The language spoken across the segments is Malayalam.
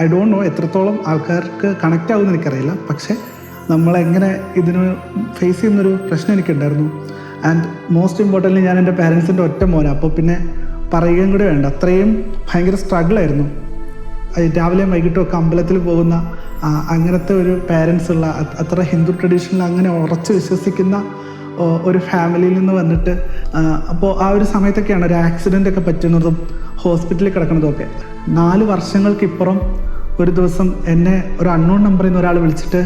ഐ ഡോണ്ട് നോ എത്രത്തോളം ആൾക്കാർക്ക് കണക്റ്റ് ആവുമെന്ന് എനിക്കറിയില്ല. പക്ഷേ നമ്മളെങ്ങനെ ഇതിന് ഫേസ് ചെയ്യുന്നൊരു പ്രശ്നം എനിക്കുണ്ടായിരുന്നു. ആൻഡ് മോസ്റ്റ് ഇമ്പോർട്ടൻ്റ്ലി ഞാൻ എൻ്റെ പാരൻസിൻ്റെ ഒറ്റ മോനാണ്. അപ്പോൾ പിന്നെ പറയുകയും കൂടി വേണ്ട, അത്രയും ഭയങ്കര സ്ട്രഗിളായിരുന്നു. രാവിലെയും വൈകിട്ടും ഒക്കെ അമ്പലത്തിൽ പോകുന്ന അങ്ങനത്തെ ഒരു പാരൻസ് ഉള്ള, അത്ര ഹിന്ദു ട്രഡീഷനിൽ അങ്ങനെ ഉറച്ച് വിശ്വസിക്കുന്ന ഒരു ഫാമിലിയിൽ നിന്ന് വന്നിട്ട്, അപ്പോൾ ആ ഒരു സമയത്തൊക്കെയാണ് ഒരു ആക്സിഡൻ്റ് ഒക്കെ പറ്റുന്നതും ഹോസ്പിറ്റലിൽ കിടക്കുന്നതും ഒക്കെ. 4 വർഷങ്ങൾക്കിപ്പുറം ഒരു ദിവസം എന്നെ ഒരു അൺനോൺ നമ്പറിൽ നിന്ന് ഒരാൾ വിളിച്ചിട്ട്,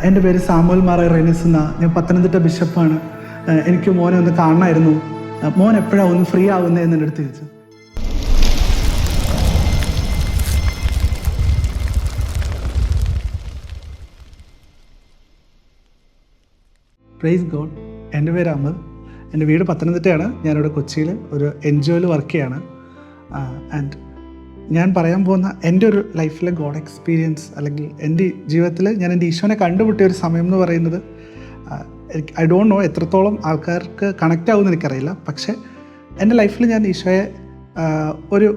എൻ്റെ പേര് സാമുവൽ മാർ റെനിസ് എന്നാണ്, ഞാൻ പത്തനംതിട്ട ബിഷപ്പാണ്, എനിക്ക് മോനെ ഒന്ന് കാണണമായിരുന്നു, മോൻ എപ്പോഴാണ് ഒന്ന് ഫ്രീ ആവുന്നത് എന്ന് എൻ്റെ അടുത്ത് ചോദിച്ചു. Praise God. എൻ്റെ പേര് അമൽ, എൻ്റെ വീട് പത്തനംതിട്ടയാണ്. ഞാനിവിടെ കൊച്ചിയിൽ ഒരു NGOയിൽ വർക്ക് ചെയ്യാണ്. ആൻഡ് ഞാൻ പറയാൻ പോകുന്ന എൻ്റെ ഒരു ലൈഫിലെ ഗോഡ് എക്സ്പീരിയൻസ്, അല്ലെങ്കിൽ എൻ്റെ ജീവിതത്തിൽ ഞാൻ എൻ്റെ ഈശോനെ കണ്ടുമുട്ടിയ ഒരു സമയം എന്ന് പറയുന്നത്, ഐ ഡോണ്ട് നോ എത്രത്തോളം ആൾക്കാർക്ക് കണക്റ്റ് ആവുമെന്ന് എനിക്കറിയില്ല. പക്ഷേ എൻ്റെ ലൈഫിൽ ഞാൻ ഈശോയെ ഒരു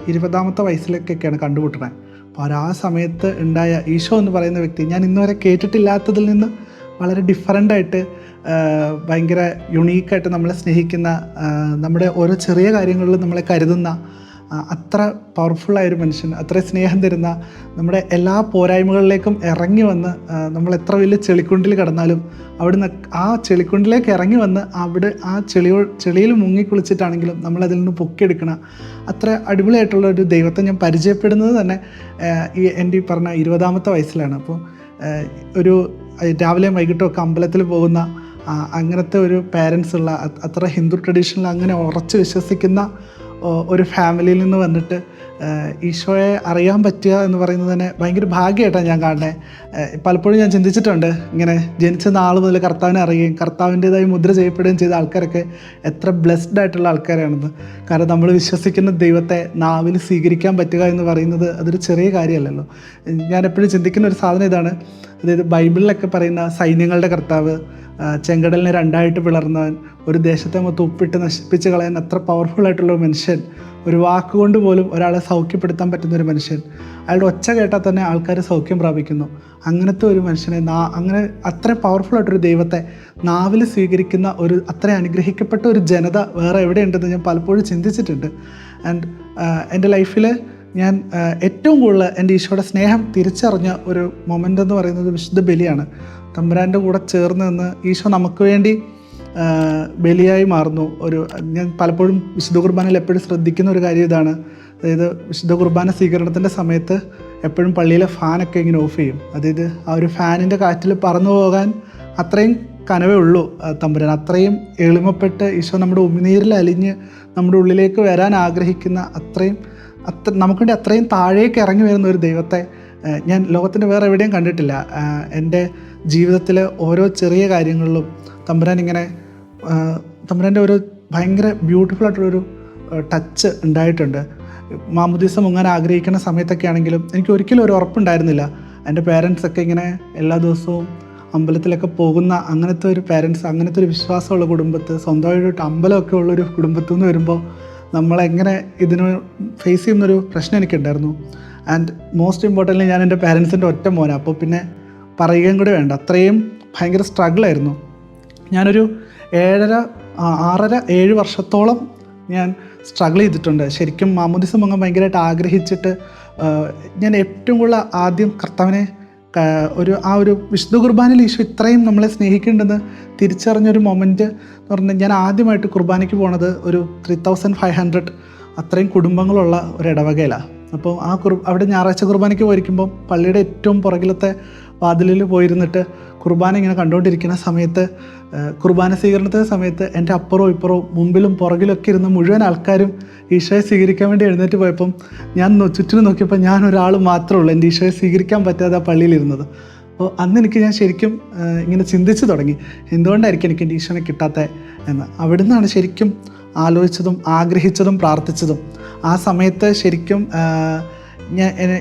20ാമത്തെ വയസ്സിലേക്കൊക്കെയാണ് കണ്ടുമുട്ടുന്നത്. അപ്പോൾ ആ സമയത്ത് ഉണ്ടായ ഈശോ എന്ന് പറയുന്ന വ്യക്തി ഞാൻ ഇന്നുവരെ കേട്ടിട്ടില്ലാത്തതിൽ നിന്ന് വളരെ ഡിഫറൻ്റായിട്ട്, ഭയങ്കര യുണീക്കായിട്ട് നമ്മളെ സ്നേഹിക്കുന്ന, നമ്മുടെ ഓരോ ചെറിയ കാര്യങ്ങളിൽ നമ്മളെ കരുതുന്ന, അത്ര പവർഫുള്ളായൊരു മനുഷ്യൻ, അത്ര സ്നേഹം തരുന്ന, നമ്മുടെ എല്ലാ പോരായ്മകളിലേക്കും ഇറങ്ങി വന്ന്, നമ്മൾ എത്ര വലിയ ചെളിക്കുണ്ടിൽ കിടന്നാലും അവിടുന്ന് ആ ചെളിക്കുണ്ടിലേക്ക് ഇറങ്ങി വന്ന് അവിടെ ആ ചെളിയിൽ മുങ്ങിക്കുളിച്ചിട്ടാണെങ്കിലും നമ്മളതിൽ നിന്ന് പൊക്കിയെടുക്കണം. അത്ര അടിപൊളിയായിട്ടുള്ള ഒരു ദൈവത്തെ ഞാൻ പരിചയപ്പെടുന്നത് തന്നെ എൻ്റെ ഈ പറഞ്ഞ 20ാമത്തെ വയസ്സിലാണ്. അപ്പോൾ ഒരു രാവിലെയും വൈകിട്ടും ഒക്കെ അമ്പലത്തിൽ പോകുന്ന അങ്ങനത്തെ ഒരു പാരൻസ് ഉള്ള, അത്ര ഹിന്ദു ട്രഡീഷനിൽ അങ്ങനെ ഉറച്ച് വിശ്വസിക്കുന്ന ഒരു ഫാമിലിയിൽ നിന്ന് വന്നിട്ട് ഈശോയെ അറിയാൻ പറ്റുക എന്ന് പറയുന്നത് തന്നെ ഭയങ്കര ഭാഗ്യമായിട്ടാണ് ഞാൻ കാണുന്നത്. പലപ്പോഴും ഞാൻ ചിന്തിച്ചിട്ടുണ്ട്, ഇങ്ങനെ ജനിച്ച നാൾ മുതൽ കർത്താവിനെ അറിയുകയും കർത്താവിൻ്റേതായി മുദ്ര ചെയ്യപ്പെടുകയും ചെയ്ത ആൾക്കാരൊക്കെ എത്ര ബ്ലെസ്ഡ് ആയിട്ടുള്ള ആൾക്കാരാണെന്ന്. കാരണം നമ്മൾ വിശ്വസിക്കുന്ന ദൈവത്തെ നാവിൽ സ്വീകരിക്കാൻ പറ്റുക എന്ന് പറയുന്നത് അതൊരു ചെറിയ കാര്യമല്ലല്ലോ. ഞാൻ എപ്പോഴും ചിന്തിക്കുന്ന ഒരു സാധനം ഇതാണ്, അതായത് ബൈബിളിലൊക്കെ പറയുന്ന സൈന്യങ്ങളുടെ കർത്താവ്, ചെങ്കടലിനെ 2ആയിട്ട് പിളർന്നവൻ, ഒരു ദേശത്തെ മൊത്തം ഉപ്പിട്ട് നശിപ്പിച്ച് കളയാൻ അത്ര പവർഫുള്ളായിട്ടുള്ള മനുഷ്യൻ, ഒരു വാക്കുകൊണ്ട് പോലും ഒരാളെ സൗഖ്യപ്പെടുത്താൻ പറ്റുന്ന ഒരു മനുഷ്യൻ, അയാളുടെ ഒച്ച കേട്ടാൽ തന്നെ ആൾക്കാർ സൗഖ്യം പ്രാപിക്കുന്നു. അങ്ങനത്തെ ഒരു മനുഷ്യനെ, അങ്ങനെ അത്ര പവർഫുള്ളായിട്ടൊരു ദൈവത്തെ നാവിൽ സ്വീകരിക്കുന്ന ഒരു അത്ര അനുഗ്രഹിക്കപ്പെട്ട ഒരു ജനത വേറെ എവിടെയുണ്ടെന്ന് ഞാൻ പലപ്പോഴും ചിന്തിച്ചിട്ടുണ്ട്. ആൻഡ് എൻ്റെ ലൈഫിൽ ഞാൻ ഏറ്റവും കൂടുതൽ എൻ്റെ ഈശോയുടെ സ്നേഹം തിരിച്ചറിഞ്ഞ ഒരു മൊമെൻ്റ് എന്ന് പറയുന്നത് വിശുദ്ധ ബലിയാണ്. തമ്പുരാൻ്റെ കൂടെ ചേർന്ന് നിന്ന് ഈശോ നമുക്ക് വേണ്ടി ബലിയായി മാറുന്നു. ഞാൻ പലപ്പോഴും വിശുദ്ധ കുർബാനയിൽ എപ്പോഴും ശ്രദ്ധിക്കുന്ന ഒരു കാര്യം ഇതാണ്, അതായത് വിശുദ്ധ കുർബാന സ്വീകരണത്തിൻ്റെ സമയത്ത് എപ്പോഴും പള്ളിയിലെ ഫാനൊക്കെ ഇങ്ങനെ ഓഫ് ചെയ്യും. അതായത് ആ ഒരു ഫാനിൻ്റെ കാറ്റിൽ പറന്നു പോകാൻ അത്രയും കനവേ ഉള്ളൂ തമ്പുരാൻ. അത്രയും എളിമപ്പെട്ട് ഈശോ നമ്മുടെ ഉമിനീരിൽ അലിഞ്ഞ് നമ്മുടെ ഉള്ളിലേക്ക് വരാൻ ആഗ്രഹിക്കുന്ന, നമുക്ക് വേണ്ടി അത്രയും താഴേക്ക് ഇറങ്ങി വരുന്ന ഒരു ദൈവത്തെ ഞാൻ ലോകത്തിൻ്റെ വേറെ എവിടെയും കണ്ടിട്ടില്ല. എൻ്റെ ജീവിതത്തിൽ ഓരോ ചെറിയ കാര്യങ്ങളിലും തമ്പുരാൻ്റെ ഒരു ഭയങ്കര ബ്യൂട്ടിഫുള്ളായിട്ടുള്ളൊരു ടച്ച് ഉണ്ടായിട്ടുണ്ട്. മാമുദീസ മുങ്ങാൻ ആഗ്രഹിക്കുന്ന സമയത്തൊക്കെ ആണെങ്കിലും എനിക്ക് ഒരിക്കലും ഒരു ഉറപ്പുണ്ടായിരുന്നില്ല. എൻ്റെ പേരൻസൊക്കെ ഇങ്ങനെ എല്ലാ ദിവസവും അമ്പലത്തിലൊക്കെ പോകുന്ന അങ്ങനത്തെ ഒരു പേരൻസ്, അങ്ങനത്തെ ഒരു വിശ്വാസമുള്ള കുടുംബത്ത്, സ്വന്തമായിട്ട് അമ്പലമൊക്കെ ഉള്ളൊരു കുടുംബത്തിൽ നിന്ന് വരുമ്പോൾ നമ്മളെങ്ങനെ ഇതിന് ഫേസ് ചെയ്യുന്നൊരു പ്രശ്നം എനിക്കുണ്ടായിരുന്നു. ആൻഡ് മോസ്റ്റ് ഇമ്പോർട്ടൻ്റ്ലി ഞാൻ എൻ്റെ പാരൻസിൻ്റെ ഒറ്റ മോനാണ്. അപ്പോൾ പിന്നെ പറയുകയും കൂടി വേണ്ട, അത്രയും ഭയങ്കര സ്ട്രഗിളായിരുന്നു. ഞാനൊരു 6.5-7 വർഷത്തോളം ഞാൻ സ്ട്രഗിൾ ചെയ്തിട്ടുണ്ട്. ശരിക്കും മാമോദീസ മുങ്ങാൻ ഭയങ്കരമായിട്ട് ആഗ്രഹിച്ചിട്ട് ഞാൻ ഏറ്റവും കൂടുതൽ ആദ്യം കർത്താവിനെ ആ ഒരു വിശുദ്ധ കുർബാനയിൽ ഈശോ ഇത്രയും നമ്മളെ സ്നേഹിക്കേണ്ടെന്ന് തിരിച്ചറിഞ്ഞൊരു മൊമെൻറ്റ് എന്ന് പറഞ്ഞാൽ, ഞാൻ ആദ്യമായിട്ട് കുർബാനയ്ക്ക് പോണത് ഒരു 3500 അത്രയും കുടുംബങ്ങളുള്ള ഒരു ഇടവകയിലാണ്. അപ്പോൾ അവിടെ ഞായറാഴ്ച കുർബാനയ്ക്ക് പോയിരിക്കുമ്പോൾ പള്ളിയുടെ ഏറ്റവും പുറകിലത്തെ വാതിലിൽ പോയിരുന്നിട്ട് കുർബാന ഇങ്ങനെ കണ്ടുകൊണ്ടിരിക്കുന്ന സമയത്ത്, കുർബാന സ്വീകരണത്തിൻ്റെ സമയത്ത് എൻ്റെ അപ്പുറവും ഇപ്പുറവും മുമ്പിലും പുറകിലൊക്കെ ഇരുന്ന് മുഴുവൻ ആൾക്കാരും ഈശോയെ സ്വീകരിക്കാൻ വേണ്ടി എഴുന്നേറ്റ് പോയപ്പം ഞാൻ ചുറ്റിനും നോക്കിയപ്പോൾ ഞാൻ ഒരാൾ മാത്രമേ ഉള്ളൂ എൻ്റെ ഈശോയെ സ്വീകരിക്കാൻ പറ്റാതെ ആ പള്ളിയിലിരുന്നത്. അപ്പോൾ അന്ന് ഞാൻ ശരിക്കും ഇങ്ങനെ ചിന്തിച്ച് തുടങ്ങി, എന്തുകൊണ്ടായിരിക്കും എനിക്ക് എൻ്റെ ഈശോനെ കിട്ടാത്ത എന്ന്. അവിടുന്നാണ് ശരിക്കും ആലോചിച്ചതും ആഗ്രഹിച്ചതും പ്രാർത്ഥിച്ചതും. ആ സമയത്ത് ശരിക്കും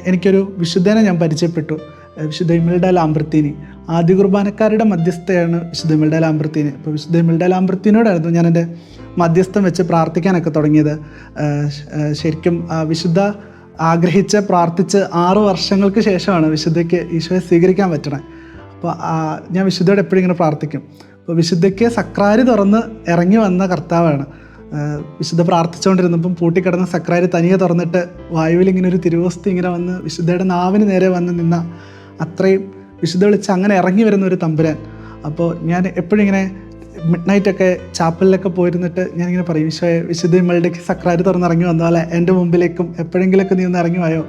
എനിക്കൊരു വിശുദ്ധനെ ഞാൻ പരിചയപ്പെട്ടു, വിശുദ്ധ ഇമിൽഡ ലാംബ്രത്തീനി. ആദ്യ കുർബാനക്കാരുടെ മധ്യസ്ഥയാണ് വിശുദ്ധ ഇമിൽഡ ലാംബ്രത്തീനി. അപ്പോൾ വിശുദ്ധ ഇമിൽഡ ലാംബ്രത്തീനോടായിരുന്നു ഞാൻ എൻ്റെ മധ്യസ്ഥം വെച്ച് പ്രാർത്ഥിക്കാനൊക്കെ തുടങ്ങിയത്. ശരിക്കും വിശുദ്ധ ആഗ്രഹിച്ച് പ്രാർത്ഥിച്ച് 6 വർഷങ്ങൾക്ക് ശേഷമാണ് വിശുദ്ധയ്ക്ക് ഈശോയെ സ്വീകരിക്കാൻ പറ്റണേ. അപ്പോൾ ഞാൻ വിശുദ്ധയോട് എപ്പോഴും ഇങ്ങനെ പ്രാർത്ഥിക്കും. അപ്പോൾ വിശുദ്ധയ്ക്ക് സക്രാരി തുറന്ന് ഇറങ്ങി വന്ന കർത്താവാണ്. വിശുദ്ധ പ്രാർത്ഥിച്ചുകൊണ്ടിരുന്നപ്പം പൂട്ടിക്കിടന്ന സക്രാരി തനിയെ തുറന്നിട്ട് വായുവിൽ ഇങ്ങനെ ഒരു തിരുവോസ്തി ഇങ്ങനെ വന്ന് വിശുദ്ധയുടെ നാവിന് നേരെ വന്ന് നിന്ന അത്രയും വിശുദ്ധ വിളിച്ച് അങ്ങനെ ഇറങ്ങി വരുന്ന ഒരു തമ്പുരാൻ. അപ്പോൾ ഞാൻ എപ്പോഴും ഇങ്ങനെ മിഡ് നൈറ്റൊക്കെ ചാപ്പലിലൊക്കെ പോയിരുന്നിട്ട് ഞാനിങ്ങനെ പറയും, ഈശോയെ വിശുദ്ധ ഇമ്മളുടെക്ക് സക്രാരി തുറന്നിറങ്ങി വന്നാലേ എൻ്റെ മുമ്പിലേക്കും എപ്പോഴെങ്കിലൊക്കെ നീ ഒന്ന് ഇറങ്ങി വായോ.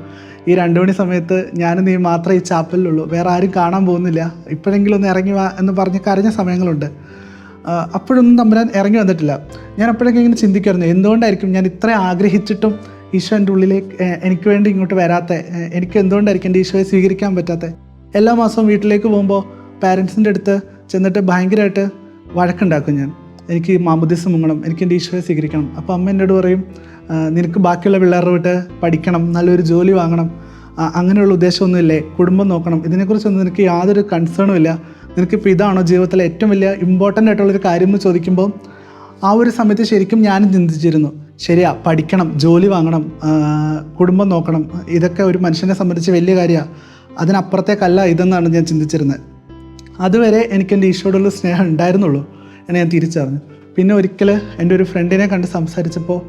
ഈ 2 മണി സമയത്ത് ഞാനും നീ മാത്രമേ ഈ ചാപ്പലിലുള്ളൂ, വേറെ ആരും കാണാൻ പോകുന്നില്ല, ഇപ്പോഴെങ്കിലും ഒന്ന് ഇറങ്ങി വാ എന്ന് പറഞ്ഞ് കരഞ്ഞ സമയങ്ങളുണ്ട്. അപ്പോഴൊന്നും തമ്പുരാൻ ഇറങ്ങി വന്നിട്ടില്ല. ഞാൻ അപ്പോഴൊക്കെ ഇങ്ങനെ ചിന്തിക്കുമായിരുന്നു, എന്തുകൊണ്ടായിരിക്കും ഞാൻ ഇത്ര ആഗ്രഹിച്ചിട്ടും ഈശോ എൻ്റെ ഉള്ളിലേക്ക് എനിക്ക് വേണ്ടി ഇങ്ങോട്ട് വരാത്ത, എനിക്ക് എന്തുകൊണ്ടായിരിക്കും എൻ്റെ ഈശോയെ സ്വീകരിക്കാൻ പറ്റാത്ത. എല്ലാ മാസവും വീട്ടിലേക്ക് പോകുമ്പോൾ പാരൻസിൻ്റെ അടുത്ത് ചെന്നിട്ട് ഭയങ്കരമായിട്ട് വഴക്കുണ്ടാക്കും ഞാൻ. എനിക്ക് മാമുദീസ മുങ്ങണം, എനിക്ക് എൻ്റെ ഈശോയെ സ്വീകരിക്കണം. അപ്പോൾ അമ്മ എന്നോട് പറയും, നിനക്ക് ബാക്കിയുള്ള പിള്ളേരുടെ വിട്ട് പഠിക്കണം, നല്ലൊരു ജോലി വാങ്ങണം, അങ്ങനെയുള്ള ഉദ്ദേശമൊന്നുമില്ലേ, കുടുംബം നോക്കണം, ഇതിനെക്കുറിച്ചൊന്നും നിനക്ക് യാതൊരു കൺസേണും ഇല്ല, നിനക്കിപ്പോൾ ഇതാണോ ജീവിതത്തിലെ ഏറ്റവും വലിയ ഇമ്പോർട്ടൻ്റ് ആയിട്ടുള്ളൊരു കാര്യം എന്ന് ചോദിക്കുമ്പോൾ ആ ഒരു സമയത്ത് ശരിക്കും ഞാനും ചിന്തിച്ചിരുന്നു, ശരിയാ, പഠിക്കണം, ജോലി വാങ്ങണം, കുടുംബം നോക്കണം, ഇതൊക്കെ ഒരു മനുഷ്യനെ സംബന്ധിച്ച് വലിയ കാര്യമാണ്, അതിനപ്പുറത്തേക്കല്ല ഇതെന്നാണ് ഞാൻ ചിന്തിച്ചിരുന്നത്. അതുവരെ എനിക്ക് എൻ്റെ ഈശോയോടുള്ള സ്നേഹം ഉണ്ടായിരുന്നുള്ളൂ എന്ന് ഞാൻ തിരിച്ചറിഞ്ഞു. പിന്നെ ഒരിക്കൽ എൻ്റെ ഒരു ഫ്രണ്ടിനെ കണ്ട് സംസാരിച്ചപ്പോൾ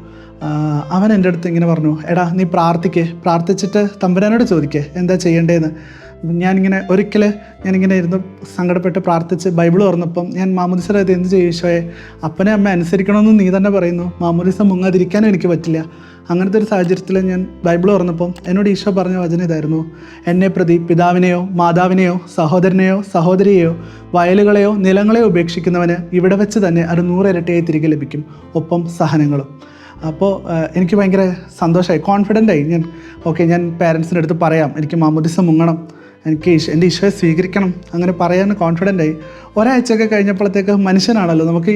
അവൻ എൻ്റെ അടുത്ത് ഇങ്ങനെ പറഞ്ഞു, എടാ നീ പ്രാർത്ഥിച്ചിട്ട് തമ്പുരാനോട് ചോദിക്കേ എന്താ ചെയ്യേണ്ടതെന്ന്. ഞാനിങ്ങനെ ഇരുന്ന് സങ്കടപ്പെട്ട് പ്രാർത്ഥിച്ച് ബൈബിൾ തുറന്നപ്പം ഞാൻ മാമോദിസ ഇത് എന്ത് ചെയ്യും ഈശോയെ, അപ്പനെ അമ്മ അനുസരിക്കണമെന്ന് നീ തന്നെ പറയുന്നു, മാമോദിസ മുങ്ങാതിരിക്കാനും എനിക്ക് പറ്റില്ല. അങ്ങനത്തെ ഒരു സാഹചര്യത്തിൽ ഞാൻ ബൈബിൾ തുറന്നപ്പം എന്നോട് ഈശോ പറഞ്ഞ വചനം ഇതായിരുന്നു, എന്നെ പ്രതി പിതാവിനെയോ മാതാവിനെയോ സഹോദരനെയോ സഹോദരിയെയോ വയലുകളെയോ നിലങ്ങളെയോ ഉപേക്ഷിക്കുന്നവന് ഇവിടെ വെച്ച് തന്നെ അത് 100 ഇരട്ടിയായി തിരികെ ലഭിക്കും, ഒപ്പം സഹനങ്ങളും. അപ്പോൾ എനിക്ക് ഭയങ്കര സന്തോഷമായി, കോൺഫിഡൻ്റായി. ഞാൻ പാരൻസിൻ്റെ അടുത്ത് പറയാം, എനിക്ക് മാമോദിസ മുങ്ങണം, എനിക്ക് എൻ്റെ ഈശോയെ സ്വീകരിക്കണം, അങ്ങനെ പറയാൻ കോൺഫിഡൻ്റായി. ഒരാഴ്ചയൊക്കെ കഴിഞ്ഞപ്പോഴത്തേക്ക് മനുഷ്യനാണല്ലോ, നമുക്ക്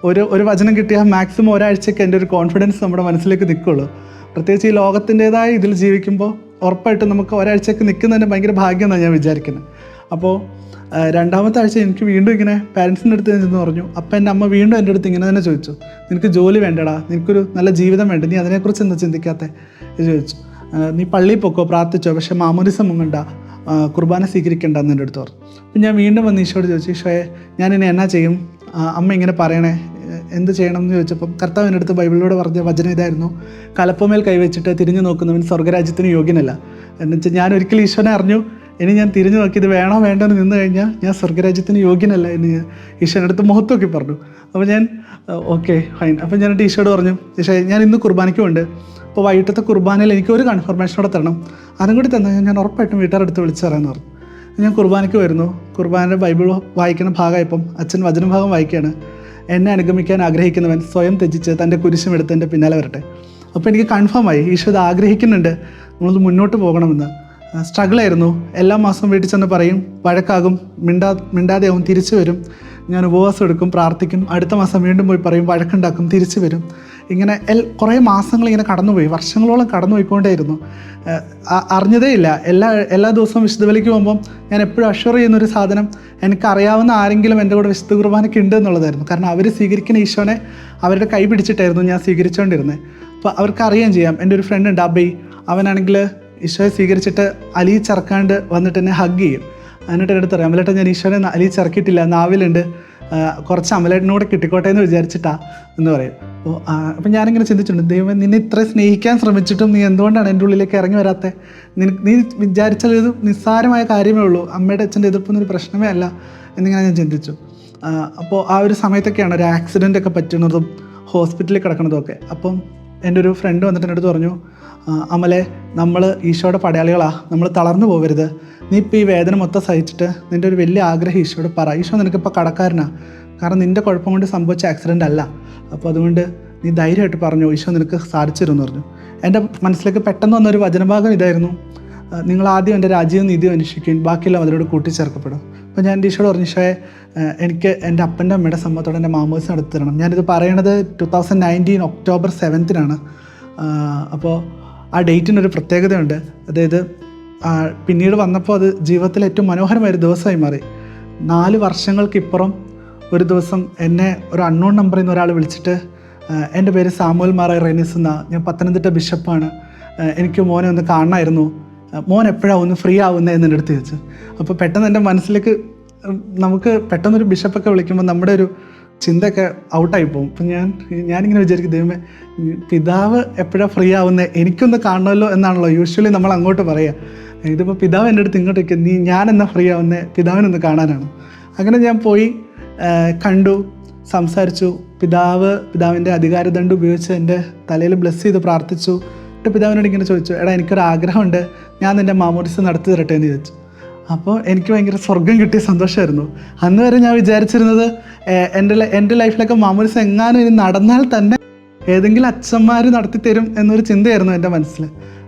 ഒരു വചനം കിട്ടിയാൽ മാക്സിമം ഒരാഴ്ചയ്ക്ക് എൻ്റെ ഒരു കോൺഫിഡൻസ് നമ്മുടെ മനസ്സിലേക്ക് നിൽക്കുള്ളൂ. പ്രത്യേകിച്ച് ഈ ലോകത്തിൻ്റേതായ ഇതിൽ ജീവിക്കുമ്പോൾ ഉറപ്പായിട്ടും നമുക്ക് ഒരാഴ്ചയ്ക്ക് നിൽക്കുന്നതിന് ഭയങ്കര ഭാഗ്യം എന്നാണ് ഞാൻ വിചാരിക്കുന്നത്. അപ്പോൾ 2ാമത്തെ ആഴ്ച എനിക്ക് വീണ്ടും ഇങ്ങനെ പാരൻസിൻ്റെ അടുത്ത് ചെന്ന് പറഞ്ഞു. അപ്പം എൻ്റെ അമ്മ വീണ്ടും എൻ്റെ അടുത്ത് ഇങ്ങനെ തന്നെ ചോദിച്ചു, നിനക്ക് ജോലി വേണ്ടടാ, നിനക്കൊരു നല്ല ജീവിതം വേണ്ട, നീ അതിനെക്കുറിച്ച് എന്താ ചിന്തിക്കാത്തത് എന്ന് ചോദിച്ചു. നീ പള്ളിയിൽ പൊക്കോ, പ്രാർത്ഥിച്ചോ, പക്ഷേ മാമോദിസ മുങ്ങണ്ട, കുർബാന സ്വീകരിക്കേണ്ട എന്ന് എൻ്റെ അടുത്ത് പറഞ്ഞു. അപ്പം ഞാൻ വീണ്ടും വന്ന് ഈശോയോട് ചോദിച്ചു, ഈശോയെ ഞാനിനി എന്നാ ചെയ്യും, അമ്മ ഇങ്ങനെ പറയണേ, എന്ത് ചെയ്യണം എന്ന് ചോദിച്ചപ്പം കർത്താവ് എൻ്റെ അടുത്ത് ബൈബിളിലൂടെ പറഞ്ഞ വചനം ഇതായിരുന്നു, കലപ്പമേൽ കൈവച്ചിട്ട് തിരിഞ്ഞു നോക്കുന്നവൻ സ്വർഗ്ഗരാജ്യത്തിന് യോഗ്യനല്ല. എന്നുവെച്ചാൽ ഞാൻ ഒരിക്കലും ഈശോനെ അറിഞ്ഞു, ഇനി ഞാൻ തിരിഞ്ഞു നോക്കി ഇത് വേണോ വേണ്ടോ എന്ന് നിന്ന് കഴിഞ്ഞാൽ ഞാൻ സ്വർഗ്ഗരാജ്യത്തിന് യോഗ്യനല്ല എന്ന് ഈശോയുടെ അടുത്ത് മുഖത്തൊക്കെ പറഞ്ഞു. അപ്പോൾ ഞാൻ ഓക്കെ ഫൈൻ. അപ്പം ഞാൻ ഈശോയോട് പറഞ്ഞു, ഈശോ ഞാൻ ഇന്ന് കുർബാനയ്ക്കുമുണ്ട്, അപ്പോൾ വൈകിട്ടത്തെ കുർബാനയിൽ എനിക്കൊരു കൺഫർമേഷനോടെ തരണം, അതും കൂടി തന്നാൽ ഞാൻ ഉറപ്പായിട്ടും വീട്ടുകാരെടുത്ത് വിളിച്ചു പറയാമെന്ന് പറഞ്ഞു. ഞാൻ കുർബാനയ്ക്ക് വരുന്നു. കുർബാനയുടെ ബൈബിൾ വായിക്കുന്ന ഭാഗമായപ്പം അച്ഛൻ വചനഭാഗം വായിക്കുകയാണ്, എന്നെ അനുഗമിക്കാൻ ആഗ്രഹിക്കുന്നവൻ സ്വയം ത്യജിച്ച് തൻ്റെ കുരിശും എടുത്ത് എൻ്റെ പിന്നാലെ വരട്ടെ. അപ്പോൾ എനിക്ക് കൺഫേമായി ഈശോ ഇത് ആഗ്രഹിക്കുന്നുണ്ട്, നമ്മളത് മുന്നോട്ട് പോകണമെന്ന്. സ്ട്രഗിളായിരുന്നു. എല്ലാ മാസവും വീട്ടിൽ ചെന്ന് പറയും, വഴക്കാകും, മിണ്ടാതെയാവും, തിരിച്ചു വരും. ഞാൻ ഉപവാസം എടുക്കും, പ്രാർത്ഥിക്കും, അടുത്ത മാസം വീണ്ടും പോയി പറയും, വഴക്കുണ്ടാക്കും, തിരിച്ചു വരും. ഇങ്ങനെ കുറേ മാസങ്ങൾ ഇങ്ങനെ കടന്നുപോയി, വർഷങ്ങളോളം കടന്നുപോയിക്കൊണ്ടേയിരുന്നു. അറിഞ്ഞതേ ഇല്ല. എല്ലാ ദിവസവും വിശുദ്ധ ബലിക്ക് പോകുമ്പം ഞാൻ എപ്പോഴും അഷ്വർ ചെയ്യുന്നൊരു സാധനം, എനിക്കറിയാവുന്ന ആരെങ്കിലും എൻ്റെ കൂടെ വിശുദ്ധ കുർബാനയ്ക്ക് ഉണ്ട് എന്നുള്ളതായിരുന്നു. കാരണം അവർ സ്വീകരിക്കുന്ന ഈശോനെ അവരുടെ കൈ പിടിച്ചിട്ടായിരുന്നു ഞാൻ സ്വീകരിച്ചുകൊണ്ടിരുന്നത്. അപ്പോൾ അവർക്ക് അറിയുകയും ചെയ്യാം. എൻ്റെ ഒരു ഫ്രണ്ട് ഉണ്ട് അബൈ, അവനാണെങ്കിൽ ഈശോയെ സ്വീകരിച്ചിട്ട് അലിയിച്ചിറക്കാണ്ട് വന്നിട്ട് എന്നെ ഹഗ് ചെയ്യും. എന്നിട്ട് എൻ്റെ അടുത്ത് പറയാം, അമലേട്ട ഞാൻ ഈശോനെ അലിയിച്ചിറക്കിയിട്ടില്ല, നാവിലുണ്ട്, കുറച്ച് അമലേട്ടനൂടെ കിട്ടിക്കോട്ടെ എന്ന് വിചാരിച്ചിട്ടാ എന്ന് പറയും. അപ്പം ഞാനിങ്ങനെ ചിന്തിച്ചിട്ടുണ്ട്, ദൈവം നിന്നെ ഇത്ര സ്നേഹിക്കാൻ ശ്രമിച്ചിട്ടും നീ എന്തുകൊണ്ടാണ് എൻ്റെ ഉള്ളിലേക്ക് ഇറങ്ങി വരാത്തത്? നീ വിചാരിച്ചാൽ ഇത് നിസ്സാരമായ കാര്യമേ ഉള്ളൂ, അമ്മയുടെ അച്ഛൻ്റെ എതിർപ്പൊന്നൊരു പ്രശ്നമേ അല്ല എന്നിങ്ങനെ ഞാൻ ചിന്തിച്ചു. അപ്പോൾ ആ ഒരു സമയത്തൊക്കെയാണ് ഒരു ആക്സിഡൻ്റ് ഒക്കെ പറ്റുന്നതും ഹോസ്പിറ്റലിൽ കിടക്കുന്നതും ഒക്കെ. അപ്പം എൻ്റെ ഒരു ഫ്രണ്ട് വന്നിട്ട് എൻ്റെ അടുത്ത് പറഞ്ഞു, അമലെ, നമ്മൾ ഈശോയുടെ പടയാളികളാണ്, നമ്മൾ തളർന്നു പോകരുത്, നീ ഇപ്പോൾ ഈ വേദന മൊത്തം സഹിച്ചിട്ട് നിൻ്റെ ഒരു വലിയ ആഗ്രഹം ഈശോയോട് പറ, ഈശോ നിനക്കിപ്പോൾ കടക്കാരനാണ്, കാരണം നിൻ്റെ കുഴപ്പം കൊണ്ട് സംഭവിച്ച ആക്സിഡൻ്റ് അല്ല, അപ്പോൾ അതുകൊണ്ട് നീ ധൈര്യമായിട്ട് പറഞ്ഞു, ഈശോ നിനക്ക് സാധിച്ചിരുന്നു പറഞ്ഞു. എൻ്റെ മനസ്സിലേക്ക് പെട്ടെന്ന് വന്നൊരു വചനഭാഗം ഇതായിരുന്നു, നിങ്ങൾ ആദ്യം എൻ്റെ രാജ്യവും നീതിയും അന്വേഷിക്കുകയും ബാക്കിയെല്ലാം അതിനോട് കൂട്ടിച്ചേർക്കപ്പെടും. അപ്പോൾ ഞാൻ എൻ്റെ ഈശോയോട് പറഞ്ഞു, ഈശോയെ എനിക്ക് എൻ്റെ അപ്പൻ്റെ അമ്മയുടെ സമ്മതത്തോടെ എൻ്റെ മാമോദിസ നടത്തി തരണം. ഞാനിത് പറയണത് 2019 ഒക്ടോബർ 7 അപ്പോൾ ആ ഡേറ്റിനൊരു പ്രത്യേകതയുണ്ട്. അതായത് പിന്നീട് വന്നപ്പോൾ അത് ജീവിതത്തിലെ ഏറ്റവും മനോഹരമായൊരു ദിവസമായി മാറി. 4 വർഷങ്ങൾക്കിപ്പുറം ഒരു ദിവസം എന്നെ ഒരു അൺനോൺ നമ്പറിൽ നിന്ന് ഒരാൾ വിളിച്ചിട്ട്, എൻ്റെ പേര് സാമുവൽ മാറ റെനിസ് എന്നാണ്, ഞാൻ പത്തനംതിട്ട ബിഷപ്പാണ്, എനിക്ക് മോനെ ഒന്ന് കാണണമായിരുന്നു, മോൻ എപ്പോഴാണ് ഒന്ന് ഫ്രീ ആവുന്നത് എന്ന് എൻ്റെ അടുത്ത് ചോദിച്ചു. അപ്പോൾ പെട്ടെന്ന് എൻ്റെ മനസ്സിലേക്ക് നമുക്ക് പെട്ടെന്നൊരു ബിഷപ്പൊക്കെ വിളിക്കുമ്പോൾ നമ്മുടെ ഒരു ചിന്തയൊക്കെ ഔട്ടായി പോകും. അപ്പം ഞാനിങ്ങനെ വിചാരിക്കും, ദൈവമേ പിതാവ് എപ്പോഴാണ് ഫ്രീ ആവുന്നത്, എനിക്കൊന്ന് കാണണമല്ലോ എന്നാണല്ലോ യൂഷ്വലി നമ്മൾ അങ്ങോട്ട് പറയുക. ഇതിപ്പോൾ പിതാവ് എൻ്റെ അടുത്ത് ഇങ്ങോട്ട് വയ്ക്കുക, ഞാൻ എന്നാ ഫ്രീ ആവുന്നത്, പിതാവിനൊന്ന് കാണാനാണ്. അങ്ങനെ ഞാൻ പോയി കണ്ടു, സംസാരിച്ചു. പിതാവിൻ്റെ അധികാരദണ്ഡ് ഉപയോഗിച്ച് എൻ്റെ തലയിൽ ബ്ലെസ് ചെയ്ത് പ്രാർത്ഥിച്ചു. എന്നിട്ട് പിതാവിനോട് ഇങ്ങനെ ചോദിച്ചു, എടാ എനിക്കൊരു ആഗ്രഹമുണ്ട്, ഞാൻ നിൻ്റെ മാമോദിസ നടത്തി തരട്ടെ എന്ന് ചോദിച്ചു. അപ്പോൾ എനിക്ക് ഭയങ്കര സ്വർഗം കിട്ടിയ സന്തോഷമായിരുന്നു. അന്ന് വരെ ഞാൻ വിചാരിച്ചിരുന്നത് എൻ്റെ ലൈഫിലൊക്കെ മാമോദിസ എങ്ങാനും ഇനി നടന്നാൽ തന്നെ ഏതെങ്കിലും അച്ഛന്മാർ നടത്തി തരും എന്നൊരു ചിന്തയായിരുന്നു എൻ്റെ മനസ്സിൽ.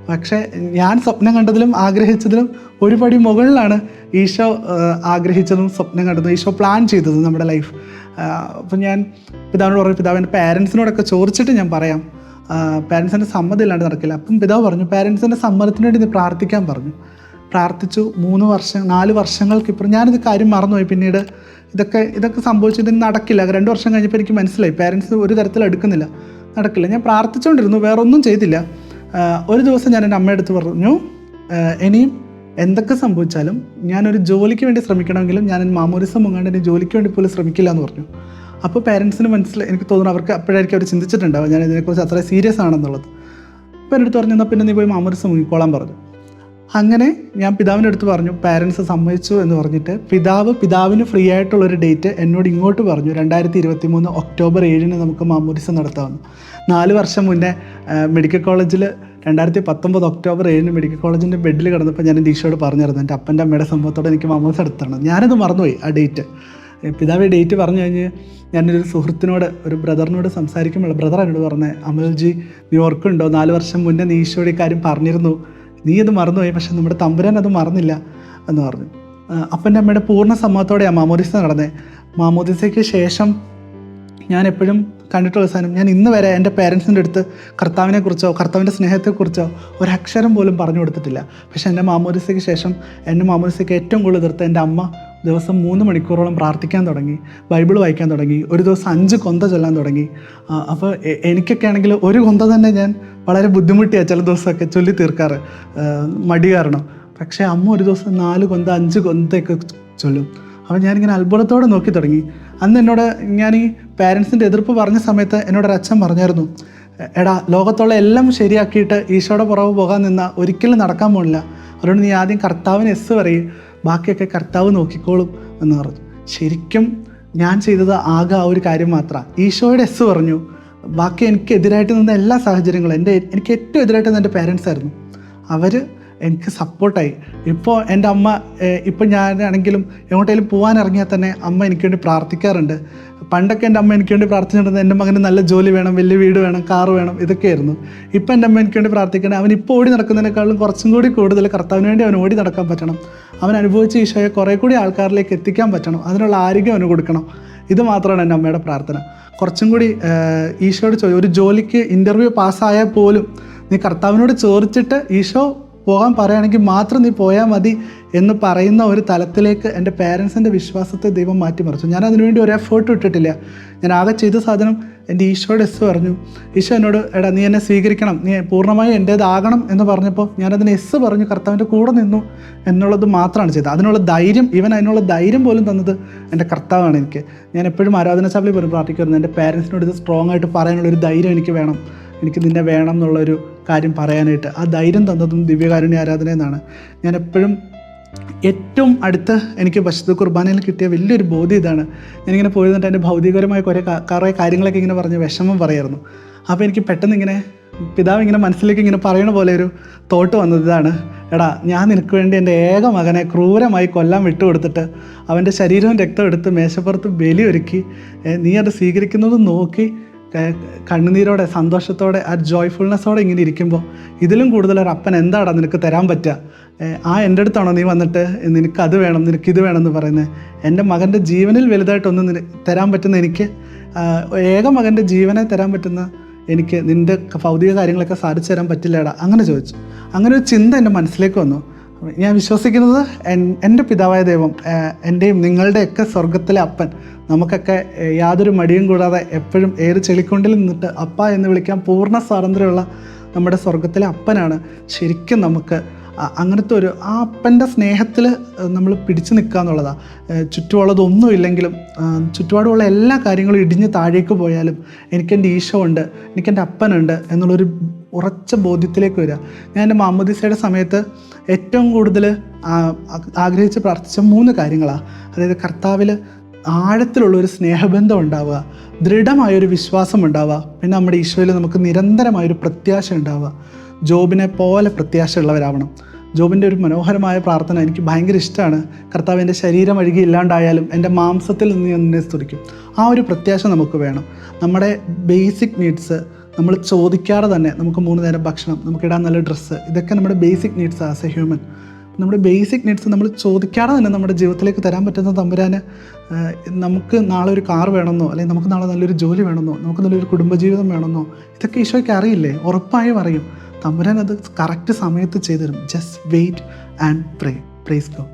പക്ഷേ ഞാൻ സ്വപ്നം കണ്ടതിലും ആഗ്രഹിച്ചതിലും ഒരു പടി മുകളിലാണ് ഈശോ ആഗ്രഹിച്ചതും സ്വപ്നം കണ്ടതും ഈശോ പ്ലാൻ ചെയ്തതും നമ്മുടെ ലൈഫ്. അപ്പം ഞാൻ പിതാവിനോട് പറഞ്ഞു, പിതാവിൻ്റെ പാരൻസിനോടൊക്കെ ചോദിച്ചിട്ട് ഞാൻ പറയാം, പാരൻസിൻ്റെ സമ്മതം ഇല്ലാണ്ട് നടക്കില്ല. അപ്പം പിതാവ് പറഞ്ഞു, പാരൻസിൻ്റെ സമ്മതത്തിന് വേണ്ടി നീ പ്രാർത്ഥിക്കാൻ പറഞ്ഞു. പ്രാർത്ഥിച്ചു. 4 വർഷങ്ങൾക്കിപ്പുറം ഞാനിത് കാര്യം മറന്നുപോയി. പിന്നീട് ഇതൊക്കെ സംഭവിച്ചിട്ട് നടക്കില്ല. 2 വർഷം കഴിഞ്ഞപ്പോൾ എനിക്ക് മനസ്സിലായി പാരൻസ് ഒരു തരത്തിൽ എടുക്കുന്നില്ല, നടക്കില്ല. ഞാൻ പ്രാർത്ഥിച്ചുകൊണ്ടിരുന്നു, വേറെ ഒന്നും ചെയ്തില്ല. ഒരു ദിവസം ഞാൻ എൻ്റെ അമ്മയുടെ അടുത്ത് പറഞ്ഞു, ഇനിയും എന്തൊക്കെ സംഭവിച്ചാലും ഞാനൊരു ജോലിക്ക് വേണ്ടി ശ്രമിക്കണമെങ്കിലും ഞാൻ മാമോദിസ മുങ്ങാണ്ട് ഇനി ജോലിക്ക് വേണ്ടി പോലും ശ്രമിക്കില്ല എന്ന് പറഞ്ഞു. അപ്പോൾ പാരൻസിന് മനസ്സിലായി, എനിക്ക് തോന്നുന്നു അവർക്ക് അപ്പോഴായിരിക്കും അവർ ചിന്തിച്ചിട്ടുണ്ടാവും ഞാൻ ഇതിനെക്കുറിച്ച് അത്ര സീരിയസ് ആണെന്നുള്ളത്. അപ്പോൾ എൻ്റെ അടുത്ത് പറഞ്ഞു, എന്നാൽ പിന്നെ നീ പോയി മാമോദിസ മുങ്ങിക്കോളാൻ പറഞ്ഞു. അങ്ങനെ ഞാൻ പിതാവിൻ്റെ അടുത്ത് പറഞ്ഞു, പാരൻസ് സമ്മതിച്ചു എന്ന് പറഞ്ഞിട്ട് പിതാവിന് ഫ്രീ ആയിട്ടുള്ളൊരു ഡേറ്റ് എന്നോട് ഇങ്ങോട്ട് പറഞ്ഞു, 2023 ഒക്ടോബർ 7 നമുക്ക് മാമോദിസ നടത്താമെന്ന്. 4 വർഷം മുന്നേ മെഡിക്കൽ കോളേജിൽ 2019 ഒക്ടോബർ 7 മെഡിക്കൽ കോളേജിൻ്റെ ബെഡിൽ കിടന്നപ്പോൾ ഞാൻ എൻ്റെ ഈശോയോട് പറഞ്ഞിരുന്നു, എൻ്റെ അപ്പൻ്റെ അമ്മയുടെ സംഭവത്തോടെ എനിക്ക് മാമോദിസ നടത്തണം. ഞാനത് മറന്നുപോയി ആ ഡേറ്റ്. പിതാവ് ഡേറ്റ് പറഞ്ഞു കഴിഞ്ഞ് ഞാനൊരു സുഹൃത്തിനോട്, ഒരു ബ്രദറിനോട് സംസാരിക്കുമ്പോൾ ബ്രദർ എന്നോട് പറഞ്ഞത്, അമൽജി നീ ഓർക്കുന്നുണ്ടോ 4 വർഷം മുന്നേ നീ ഈശോയുടെ ഈ കാര്യം പറഞ്ഞിരുന്നു, നീ അത് മറന്നുപോയി, പക്ഷെ നമ്മുടെ തമ്പുരാൻ അത് മറന്നില്ല എന്ന് പറഞ്ഞു. അപ്പൻ്റെ അമ്മയുടെ പൂർണ്ണ സമ്മതത്തോടെയാണ് മാമോദിസ നടന്നത്. മാമോദിസയ്ക്ക് ശേഷം ഞാൻ എപ്പോഴും കണ്ടിട്ടുള്ള സാധനം, ഞാൻ ഇന്ന് വരെ എൻ്റെ പേരൻസിൻ്റെ അടുത്ത് കർത്താവിനെക്കുറിച്ചോ കർത്താവിൻ്റെ സ്നേഹത്തെക്കുറിച്ചോ ഒരക്ഷരം പോലും പറഞ്ഞു കൊടുത്തിട്ടില്ല. പക്ഷേ എൻ്റെ മാമോദിസയ്ക്ക് ശേഷം എൻ്റെ മാമോദിസയ്ക്ക് ഏറ്റവും കൂടുതൽ എതിർത്ത് എൻ്റെ അമ്മ ദിവസം 3 മണിക്കൂറോളം പ്രാർത്ഥിക്കാൻ തുടങ്ങി, ബൈബിൾ വായിക്കാൻ തുടങ്ങി, ഒരു ദിവസം 5 കൊന്ത ചൊല്ലാൻ തുടങ്ങി. അപ്പോൾ എനിക്കൊക്കെ ആണെങ്കിൽ ഒരു കൊന്ത തന്നെ ഞാൻ വളരെ ബുദ്ധിമുട്ടിയാണ് ചില ദിവസമൊക്കെ ചൊല്ലി തീർക്കാറ്, മടി കാരണം. പക്ഷേ അമ്മ ഒരു ദിവസം 4 കൊന്ത 5 കൊന്തയൊക്കെ ചൊല്ലും. അപ്പോൾ ഞാനിങ്ങനെ അത്ഭുതത്തോടെ നോക്കി തുടങ്ങി. അന്ന് എന്നോട്, ഞാൻ ഈ പാരൻസിൻ്റെ എതിർപ്പ് പറഞ്ഞ സമയത്ത് എന്നോടൊരു അച്ഛൻ പറഞ്ഞായിരുന്നു, എടാ ലോകത്തുള്ള എല്ലാം ശരിയാക്കിയിട്ട് ഈശോയുടെ പുറകെ പോകാൻ നിന്നാൽ ഒരിക്കലും നടക്കാൻ പോണില്ല, അതുകൊണ്ട് നീ ആദ്യം കർത്താവിന് എസ് പറയും, ബാക്കിയൊക്കെ കർത്താവ് നോക്കിക്കോളും എന്ന് പറഞ്ഞു. ശരിക്കും ഞാൻ ചെയ്തത് ആകെ ആ ഒരു കാര്യം മാത്രമാണ്. ഈശോയുടെ എസ് പറഞ്ഞു, ബാക്കി എനിക്കെതിരായിട്ട് നിന്ന എല്ലാ സാഹചര്യങ്ങളും എനിക്ക് ഏറ്റവും എതിരായിട്ട് നിന്ന എൻ്റെ പാരൻസ് ആയിരുന്നു. അവർ എനിക്ക് സപ്പോർട്ടായി. ഇപ്പോൾ എൻ്റെ അമ്മ, ഇപ്പം ഞാനാണെങ്കിലും എങ്ങോട്ടെങ്കിലും പോകാനിറങ്ങിയാൽ തന്നെ അമ്മ എനിക്ക് വേണ്ടി പ്രാർത്ഥിക്കാറുണ്ട്. പണ്ടൊക്കെ എൻ്റെ അമ്മ എനിക്ക് വേണ്ടി പ്രാർത്ഥിച്ചിട്ടുണ്ടെങ്കിൽ എൻ്റെ മകന് നല്ല ജോലി വേണം, വലിയ വീട് വേണം, കാറ് വേണം, ഇതൊക്കെയായിരുന്നു. ഇപ്പം എൻ്റെ അമ്മ എനിക്ക് വേണ്ടി പ്രാർത്ഥിക്കണം, അവൻ ഇപ്പോൾ ഓടി നടക്കുന്നതിനേക്കാളും കുറച്ചും കൂടി കൂടുതൽ കർത്താവിന് വേണ്ടി അവൻ ഓടി നടക്കാൻ പറ്റണം, അവൻ അനുഭവിച്ച ഈശോയെ കുറേ കൂടി ആൾക്കാരിലേക്ക് എത്തിക്കാൻ പറ്റണം, അതിനുള്ള ആരോഗ്യം അവന് കൊടുക്കണം. ഇത് മാത്രമാണ് എൻ്റെ അമ്മയുടെ പ്രാർത്ഥന. കുറച്ചും കൂടി ഈശോയോട് ഒരു ജോലിക്ക് ഇൻ്റർവ്യൂ പാസ്സായാൽ പോലും നീ കർത്താവിനോട് ചോദിച്ചിട്ട് ഈശോ പോകാൻ പറയുകയാണെങ്കിൽ മാത്രം നീ പോയാൽ മതി എന്ന് പറയുന്ന ഒരു തലത്തിലേക്ക് എൻ്റെ പേരൻസിൻ്റെ വിശ്വാസത്തെ ദൈവം മാറ്റിമറിച്ചു. ഞാൻ അതിനുവേണ്ടി ഒരു എഫേർട്ട് ഇട്ടിട്ടില്ല. ഞാൻ ആകെ ചെയ്ത സാധനം എൻ്റെ ഈശോയുടെ എസ് പറഞ്ഞു. ഈശോ എന്നോട്, എടാ നീ എന്നെ സ്വീകരിക്കണം, നീ പൂർണ്ണമായും എൻ്റേതാകണം എന്ന് പറഞ്ഞപ്പോൾ ഞാനതിന് എസ് പറഞ്ഞു, കർത്താവിൻ്റെ കൂടെ നിന്നു എന്നുള്ളത് മാത്രമാണ് ചെയ്തത്. അതിനുള്ള ധൈര്യം, അതിനുള്ള ധൈര്യം പോലും തന്നത് എൻ്റെ കർത്താവാണ് എനിക്ക്. ഞാൻ എപ്പോഴും ആരാധന സഭയിൽ പോലും പ്രാർത്ഥിക്കുമായിരുന്നു, എൻ്റെ പേരൻസിനോട് ഇത് സ്ട്രോങ് ആയിട്ട് പറയാനുള്ളൊരു ധൈര്യം എനിക്ക് വേണം, എനിക്ക് നിന്നെ വേണം എന്നുള്ളൊരു കാര്യം പറയാനായിട്ട്. ആ ധൈര്യം തന്നതും ദിവ്യകാരുണ്യ ആരാധന എന്നാണ്. ഞാൻ എപ്പോഴും ഏറ്റവും അടുത്ത് എനിക്ക് പരിശുദ്ധ കുർബാനയിൽ കിട്ടിയ വലിയൊരു ബോധ്യം ഇതാണ്. ഞാനിങ്ങനെ പോയിരുന്നിട്ട് എൻ്റെ ഭൗതികപരമായ കുറേ കാര്യങ്ങളൊക്കെ ഇങ്ങനെ പറഞ്ഞ് വിഷമം പറയായിരുന്നു. അപ്പോൾ എനിക്ക് പെട്ടെന്ന് ഇങ്ങനെ പിതാവ് ഇങ്ങനെ മനസ്സിലേക്ക് ഇങ്ങനെ പറയണ പോലെ ഒരു തോട്ട് വന്നത് ഇതാണ്, എടാ ഞാൻ നിനക്ക് വേണ്ടി എൻ്റെ ഏക മകനെ ക്രൂരമായി കൊല്ലാൻ വിട്ടുകൊടുത്തിട്ട് അവൻ്റെ ശരീരവും രക്തം എടുത്ത് മേശപ്പുറത്ത് ബലി ഒരുക്കി നീ അത് സ്വീകരിക്കുന്നത് നോക്കി കണ്ണുനീരോടെ സന്തോഷത്തോടെ ആ ജോയ്ഫുൾനെസ്സോടെ ഇങ്ങനെ ഇരിക്കുമ്പോൾ ഇതിലും കൂടുതൽ ഒരു അപ്പൻ എന്താടാ നിനക്ക് തരാൻ പറ്റുക? എൻ്റെ അടുത്താണോ നീ വന്നിട്ട് നിനക്കത് വേണം, നിനക്കിത് വേണമെന്ന് പറയുന്നത്? എൻ്റെ മകൻ്റെ ജീവനിൽ വലുതായിട്ടൊന്നും തരാൻ പറ്റുന്ന എനിക്ക്, ഏക മകൻ്റെ ജീവനെ തരാൻ പറ്റുന്ന എനിക്ക് നിൻ്റെ ഭൗതിക കാര്യങ്ങളൊക്കെ സാധിച്ചു തരാൻ പറ്റില്ലേടാ? അങ്ങനെ ചോദിച്ചു. അങ്ങനെ ഒരു ചിന്ത എൻ്റെ മനസ്സിലേക്ക് വന്നു. ഞാൻ വിശ്വസിക്കുന്നത് എൻ്റെ പിതാവായ ദൈവം, എൻ്റെയും നിങ്ങളുടെയൊക്കെ സ്വർഗത്തിലെ അപ്പൻ നമുക്കൊക്കെ യാതൊരു മടിയും കൂടാതെ എപ്പോഴും ഏത് ചെളിക്കൊണ്ടിൽ നിന്നിട്ട് അപ്പ എന്ന് വിളിക്കാൻ പൂർണ്ണ സ്വാതന്ത്ര്യമുള്ള നമ്മുടെ സ്വർഗത്തിലെ അപ്പനാണ് ശരിക്കും നമുക്ക് അങ്ങനത്തെ ഒരു ആ അപ്പൻ്റെ സ്നേഹത്തിൽ നമ്മൾ പിടിച്ചു നിൽക്കുക എന്നുള്ളതാണ്. ചുറ്റുമുള്ളതൊന്നും ഇല്ലെങ്കിലും ചുറ്റുപാടുമുള്ള എല്ലാ കാര്യങ്ങളും ഇടിഞ്ഞ് താഴേക്ക് പോയാലും എനിക്കെൻ്റെ ഈശോ ഉണ്ട്, എനിക്കെൻ്റെ അപ്പനുണ്ട് എന്നുള്ളൊരു ഉറച്ച ബോധ്യത്തിലേക്ക് വരിക. ഞാൻ എൻ്റെ മാമോദീസയുടെ സമയത്ത് ഏറ്റവും കൂടുതൽ ആഗ്രഹിച്ച് പ്രാർത്ഥിച്ച 3 കാര്യങ്ങളാണ്. അതായത് കർത്താവിൽ ആഴത്തിലുള്ളൊരു സ്നേഹബന്ധം ഉണ്ടാവുക, ദൃഢമായൊരു വിശ്വാസം ഉണ്ടാവുക, പിന്നെ നമ്മുടെ ഈശോയിൽ നമുക്ക് നിരന്തരമായൊരു പ്രത്യാശ ഉണ്ടാവുക. ജോബിനെ പോലെ പ്രത്യാശ ഉള്ളവരാവണം. ജോബിൻ്റെ ഒരു മനോഹരമായ പ്രാർത്ഥന എനിക്ക് ഭയങ്കര ഇഷ്ടമാണ്. കർത്താവ് എൻ്റെ ശരീരം അഴുകി ഇല്ലാണ്ടായാലും എൻ്റെ മാംസത്തിൽ നിന്ന് എന്നെ സ്തുതിക്കും. ആ ഒരു പ്രത്യാശ നമുക്ക് വേണം. നമ്മുടെ ബേസിക് നീഡ്സ് നമ്മൾ ചോദിക്കാതെ തന്നെ നമുക്ക് 3 നേരം ഭക്ഷണം, നമുക്കിടാൻ നല്ല ഡ്രസ്സ്, ഇതൊക്കെ നമ്മുടെ basic needs as A human. നമ്മുടെ ബേസിക് നീഡ്സ് നമ്മൾ ചോദിക്കാതെ തന്നെ നമ്മുടെ ജീവിതത്തിലേക്ക് തരാൻ പറ്റുന്ന തമ്പുരാന് നമുക്ക് നാളെ ഒരു കാർ വേണമെന്നോ, അല്ലെങ്കിൽ നമുക്ക് നാളെ നല്ലൊരു ജോലി വേണമെന്നോ, നമുക്ക് നല്ലൊരു കുടുംബജീവിതം വേണമെന്നോ, ഇതൊക്കെ ഈശോയ്ക്ക് അറിയില്ലേ? ഉറപ്പായും അറിയും. തമ്പുരാൻ അത് കറക്റ്റ് സമയത്ത് ചെയ്തു തരും. Just wait and pray. Praise God.